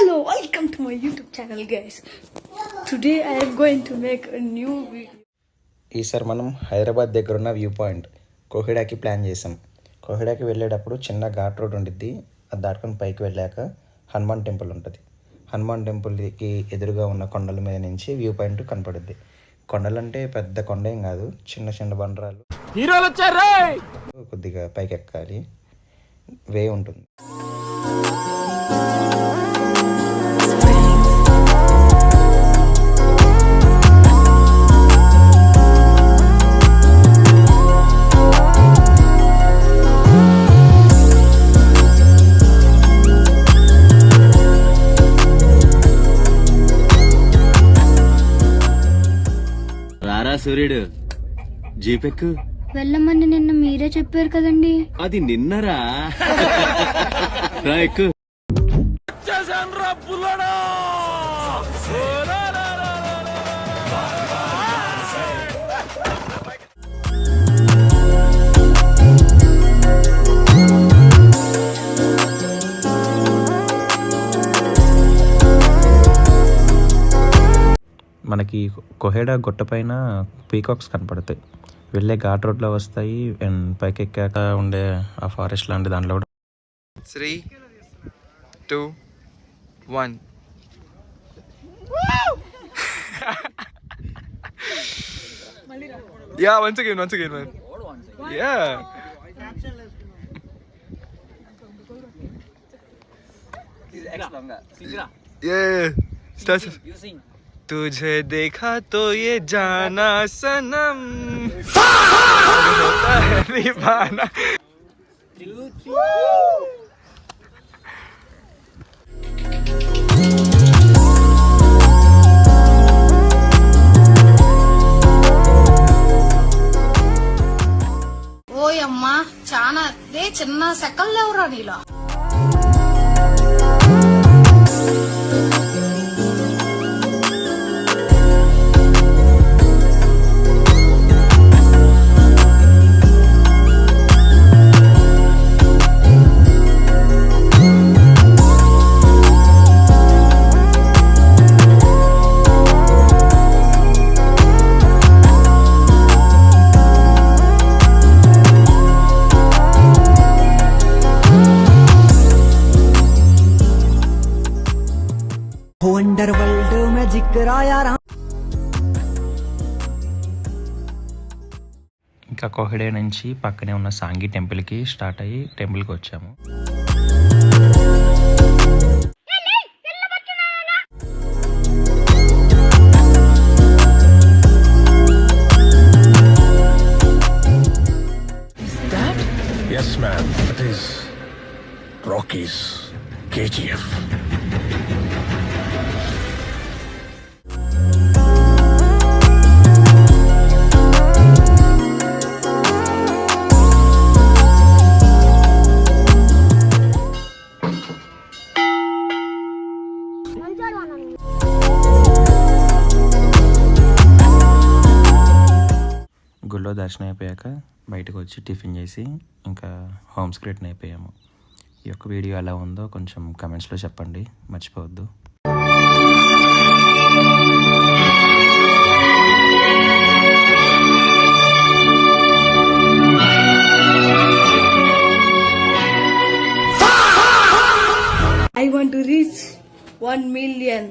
Hello, welcome to my YouTube channel, guys. Today I am going to make a new video. ఈసారి మనం హైదరాబాద్ దగ్గర ఉన్న view point కోహిడాకి plan చేసాం. కోహిడాకి వెళ్ళేటప్పుడు చిన్న ఘాట్ రోడ్ ఉండిద్ది. అది దాటుకొని పైకి వెళ్ళాక హనుమాన్ టెంపుల్ ఉంటుంది. హనుమాన్ టెంపుల్కి ఎదురుగా ఉన్న కొండల మీద నుంచి వ్యూ పాయింట్ కనపడుద్ది. కొండలంటే పెద్ద కొండ ఏం కాదు, చిన్న చిన్న బండరాలు. హీరోలు వచ్చారు, కొద్దిగా పైకి ఎక్కాలి, వే ఉంటుంది. రారా సూర్యుడు, జీపెక్కు వెళ్ళమని నిన్న మీరే చెప్పారు కదండి. అది నిన్నరా. రా ఎక్కు. మనకి కోహెడా గుట్ట పైన పీకాక్స్ కనపడతాయి. వెళ్ళే ఘాట్ రోడ్లో వస్తాయి అండ్ పైకి ఎక్కాక ఉండే ఆ ఫారెస్ట్ లాంటి దాంట్లో కూడా. 3, 2, 1. Yeah, once again, man. Yeah. Yeah. Start. तुझे देखा तो ये जाना सनम होता है निभाना. ఓయమ్మా చాలా అదే చిన్న సెకల్ లేవురా నీలో. వండర్ వరల్డ్ మ్యాజిక్ రాయారా. ఇంకా కోహిడే నుంచి పక్కనే ఉన్న సాంగి టెంపుల్కి స్టార్ట్ అయ్యి టెంపుల్కి వచ్చాము. Yes, man. It is Rocky's KGF. గుళ్ళో దర్శనం అయిపోయాక బయటకు వచ్చి టిఫిన్ చేసి ఇంకా హోమ్ స్క్రిప్ట్ అయిపోయాము. ఈ యొక్క వీడియో ఎలా ఉందో కొంచెం కమెంట్స్లో చెప్పండి, మర్చిపోవద్దు. I want to reach 1 million.